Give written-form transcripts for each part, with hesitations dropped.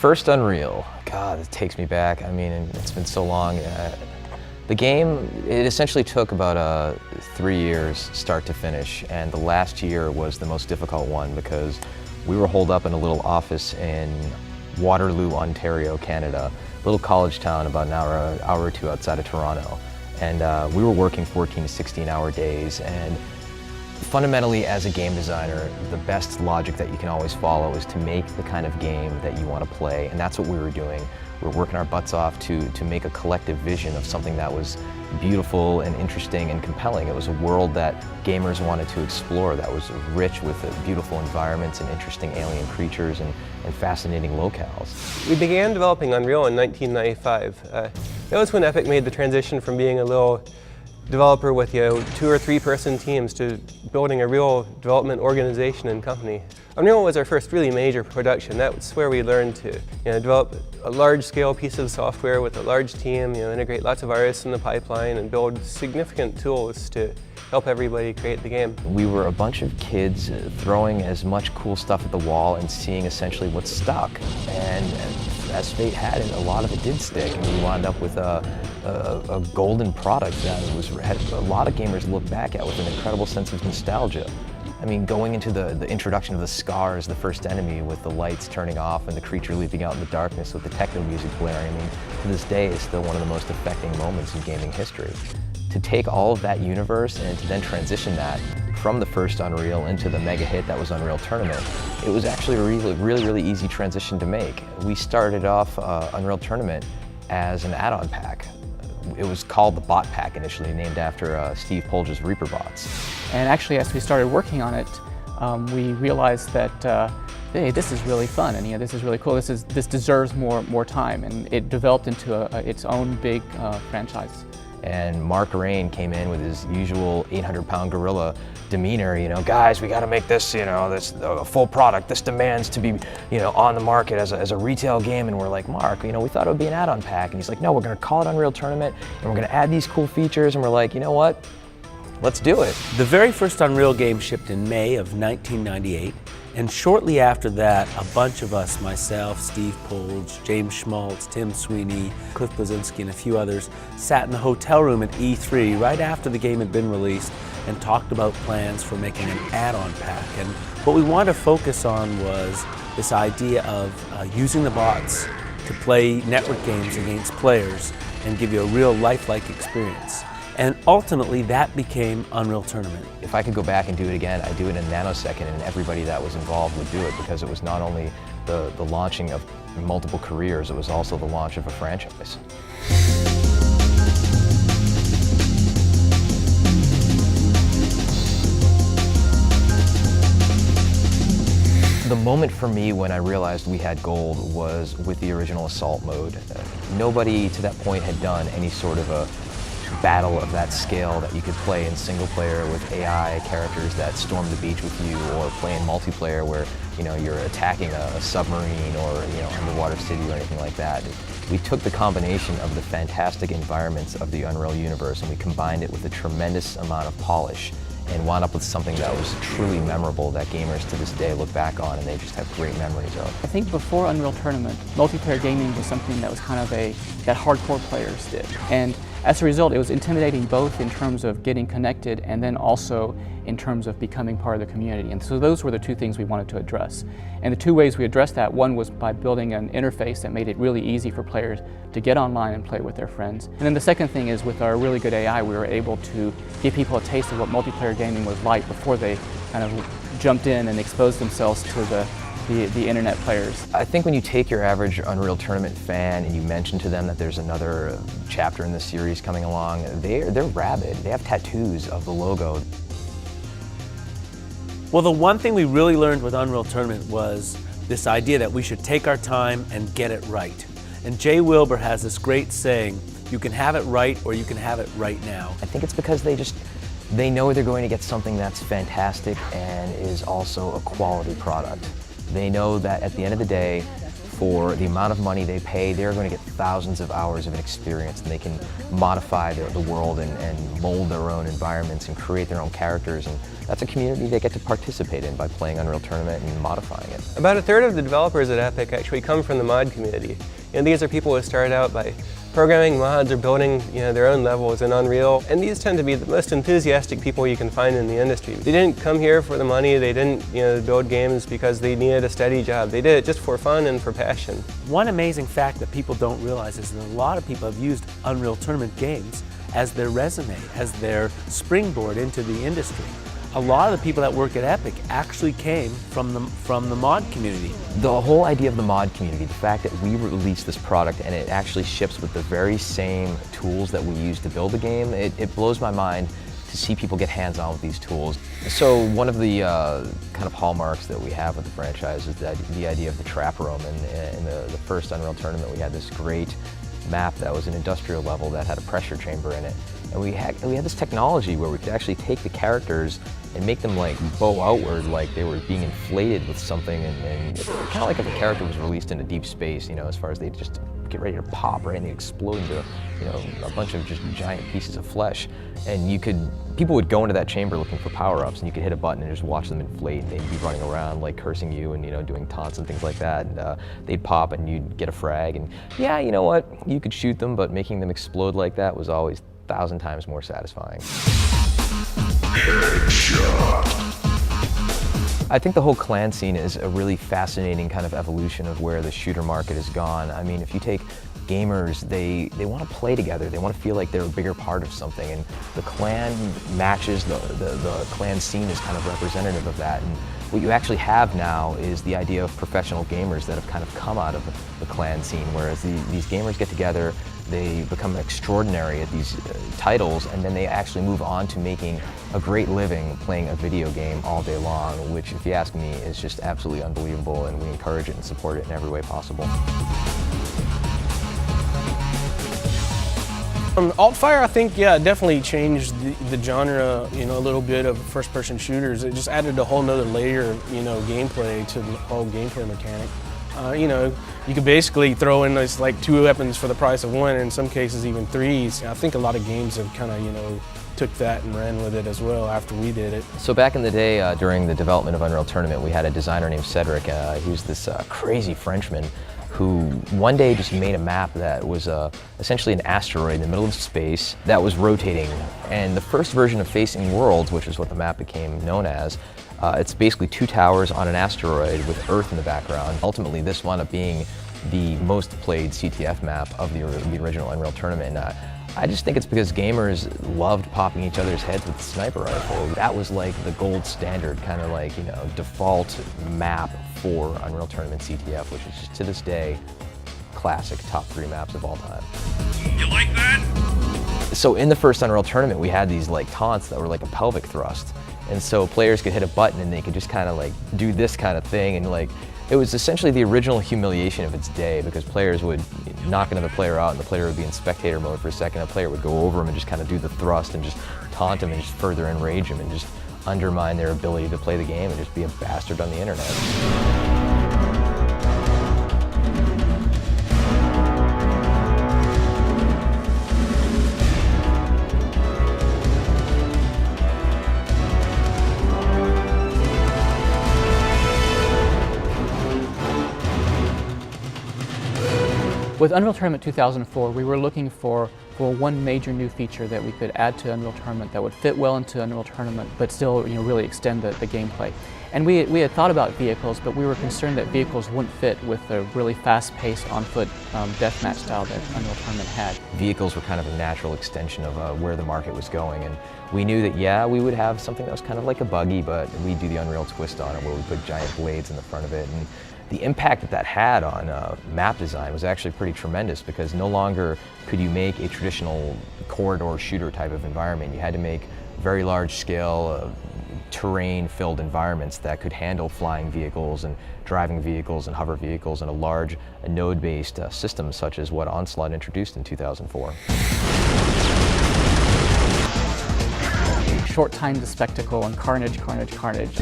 First Unreal, God, it takes me back. I mean, it's been so long. The game, it essentially took about 3 years start to finish, and the last year was the most difficult one because we were holed up in a little office in Waterloo, Ontario, Canada, a little college town about an hour or two outside of Toronto. And we were working 14 to 16-hour days, and fundamentally, as a game designer, the best logic that you can always follow is to make the kind of game that you want to play, and that's what we were doing. We were working our butts off to make a collective vision of something that was beautiful and interesting and compelling. It was a world that gamers wanted to explore, that was rich with beautiful environments and interesting alien creatures and fascinating locales. We began developing Unreal in 1995. That was when Epic made the transition from being a little developer with 2 or 3 person teams to building a real development organization and company. Unreal was our first really major production. That's where we learned to develop a large-scale piece of software with a large team, integrate lots of artists in the pipeline, and build significant tools to help everybody create the game. We were a bunch of kids throwing as much cool stuff at the wall and seeing essentially what stuck. And as fate had it, a lot of it did stick, and we wound up with a golden product that had a lot of gamers look back at with an incredible sense of nostalgia. I mean, going into the introduction of the Scar as the first enemy with the lights turning off and the creature leaping out in the darkness with the techno music blaring, I mean, to this day is still one of the most affecting moments in gaming history. To take all of that universe and to then transition that from the first Unreal into the mega hit that was Unreal Tournament, it was actually a really easy transition to make. We started off Unreal Tournament as an add-on pack. It was called the Bot Pack initially, named after Steve Polge's Reaper bots. And actually, as we started working on it, we realized that hey, this is really fun, and this is really cool. This deserves more time, and it developed into its own big franchise. And Mark Rain came in with his usual 800-pound gorilla demeanor, guys, we got to make this, this a full product. This demands to be, on the market as a retail game. And we're like, Mark, we thought it would be an add-on pack. And he's like, no, we're going to call it Unreal Tournament, and we're going to add these cool features. And we're like, you know what? Let's do it. The very first Unreal game shipped in May of 1998. And shortly after that, a bunch of us, myself, Steve Polge, James Schmaltz, Tim Sweeney, Cliff Bleszinski, and a few others, sat in the hotel room at E3 right after the game had been released and talked about plans for making an add-on pack. And what we wanted to focus on was this idea of using the bots to play network games against players and give you a real lifelike experience. And ultimately, that became Unreal Tournament. If I could go back and do it again, I'd do it in a nanosecond, and everybody that was involved would do it, because it was not only the launching of multiple careers, it was also the launch of a franchise. The moment for me when I realized we had gold was with the original Assault mode. Nobody to that point had done any sort of a battle of that scale that you could play in single player with AI characters that storm the beach with you, or play in multiplayer where you're attacking a submarine or underwater city or anything like that. We took the combination of the fantastic environments of the Unreal universe and we combined it with a tremendous amount of polish and wound up with something that was truly memorable that gamers to this day look back on and they just have great memories of. I think before Unreal Tournament, multiplayer gaming was something that was kind of that hardcore players did. And as a result, it was intimidating both in terms of getting connected and then also in terms of becoming part of the community. And so those were the two things we wanted to address. And the two ways we addressed that, one was by building an interface that made it really easy for players to get online and play with their friends. And then the second thing is, with our really good AI, we were able to give people a taste of what multiplayer gaming was like before they kind of jumped in and exposed themselves to the internet players. I think when you take your average Unreal Tournament fan and you mention to them that there's another chapter in the series coming along, they're rabid. They have tattoos of the logo. Well, the one thing we really learned with Unreal Tournament was this idea that we should take our time and get it right. And Jay Wilbur has this great saying, you can have it right or you can have it right now. I think it's because they know they're going to get something that's fantastic and is also a quality product. They know that at the end of the day, for the amount of money they pay, they're going to get thousands of hours of an experience, and they can modify the world and mold their own environments and create their own characters. And that's a community they get to participate in by playing Unreal Tournament and modifying it. About a third of the developers at Epic actually come from the mod community. These are people who started out by programming mods or building their own levels in Unreal, and these tend to be the most enthusiastic people you can find in the industry. They didn't come here for the money, they didn't build games because they needed a steady job. They did it just for fun and for passion. One amazing fact that people don't realize is that a lot of people have used Unreal Tournament games as their resume, as their springboard into the industry. A lot of the people that work at Epic actually came from the mod community. The whole idea of the mod community, the fact that we released this product and it actually ships with the very same tools that we use to build the game, it blows my mind to see people get hands-on with these tools. So one of the kind of hallmarks that we have with the franchise is the idea of the trap room. And in the first Unreal Tournament, we had this great map that was an industrial level that had a pressure chamber in it. And we had this technology where we could actually take the characters and make them like bow outward, like they were being inflated with something, and kind of like if a character was released into deep space, as far as they just get ready to pop, right, and they explode into, a bunch of just giant pieces of flesh. And people would go into that chamber looking for power-ups, and you could hit a button and just watch them inflate, and they'd be running around like cursing you and doing taunts and things like that, and they'd pop and you'd get a frag, and yeah, you know what, you could shoot them, but making them explode like that was always 1,000 times more satisfying. I think the whole clan scene is a really fascinating kind of evolution of where the shooter market has gone. I mean, if you take gamers, they want to play together, they want to feel like they're a bigger part of something, and the clan matches, the clan scene is kind of representative of that. And what you actually have now is the idea of professional gamers that have kind of come out of the clan scene, whereas these gamers get together, they become extraordinary at these titles, and then they actually move on to making a great living playing a video game all day long, which, if you ask me, is just absolutely unbelievable, and we encourage it and support it in every way possible. Altfire, I think, definitely changed the genre, a little bit of first-person shooters. It just added a whole nother layer of, gameplay to the whole gameplay mechanic. You could basically throw in this, like 2 weapons for the price of 1, and in some cases even 3. I think a lot of games have kind of, took that and ran with it as well after we did it. So back in the day, during the development of Unreal Tournament, we had a designer named Cedric. He was this crazy Frenchman who one day just made a map that was essentially an asteroid in the middle of space that was rotating. And the first version of Facing Worlds, which is what the map became known as, it's basically 2 towers on an asteroid with Earth in the background. Ultimately, this wound up being the most played CTF map of the original Unreal Tournament. And I just think it's because gamers loved popping each other's heads with the sniper rifle. That was like the gold standard, kind of like, default map for Unreal Tournament CTF, which is just to this day, classic top 3 maps of all time. You like that? So in the first Unreal Tournament, we had these like taunts that were like a pelvic thrust. And so players could hit a button and they could just kind of like do this kind of thing, and like, it was essentially the original humiliation of its day, because players would knock another player out and the player would be in spectator mode for a second. A player would go over him and just kind of do the thrust and just taunt him and just further enrage him and just undermine their ability to play the game and just be a bastard on the internet. With Unreal Tournament 2004, we were looking for one major new feature that we could add to Unreal Tournament that would fit well into Unreal Tournament, but still, really extend the gameplay. And we had thought about vehicles, but we were concerned that vehicles wouldn't fit with the really fast-paced on-foot deathmatch style that Unreal Tournament had. Vehicles were kind of a natural extension of where the market was going, and we knew that, yeah, we would have something that was kind of like a buggy, but we'd do the Unreal twist on it where we put giant blades in the front of it. And the impact that had on map design was actually pretty tremendous, because no longer could you make a traditional corridor shooter type of environment. You had to make very large scale terrain-filled environments that could handle flying vehicles and driving vehicles and hover vehicles in a large node-based system such as what Onslaught introduced in 2004. Short time to spectacle and carnage, carnage, carnage.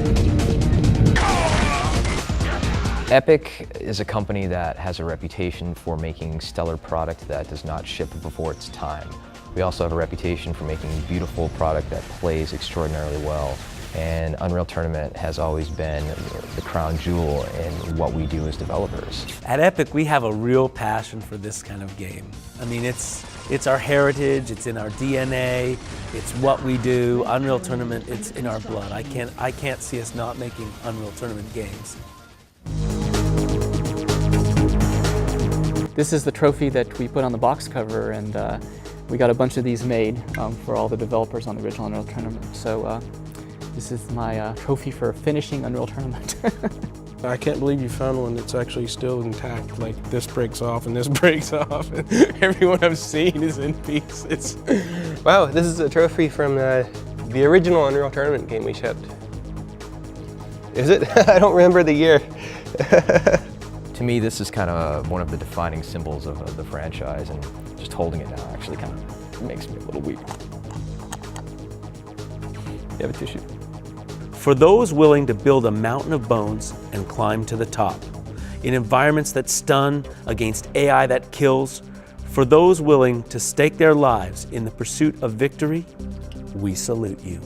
Epic is a company that has a reputation for making stellar product that does not ship before its time. We also have a reputation for making beautiful product that plays extraordinarily well. And Unreal Tournament has always been the crown jewel in what we do as developers. At Epic, we have a real passion for this kind of game. I mean, it's our heritage, it's in our DNA, it's what we do. Unreal Tournament, it's in our blood. I can't see us not making Unreal Tournament games. This is the trophy that we put on the box cover, and we got a bunch of these made for all the developers on the original Unreal Tournament. So this is my trophy for finishing Unreal Tournament. I can't believe you found one that's actually still intact. Like this breaks off and this breaks off, and everyone I've seen is in pieces. Wow, this is a trophy from the original Unreal Tournament game we shipped. Is it? I don't remember the year. To me, this is kind of one of the defining symbols of the franchise, and just holding it now actually kind of makes me a little weak. You have a tissue? For those willing to build a mountain of bones and climb to the top, in environments that stun, against AI that kills, for those willing to stake their lives in the pursuit of victory, we salute you.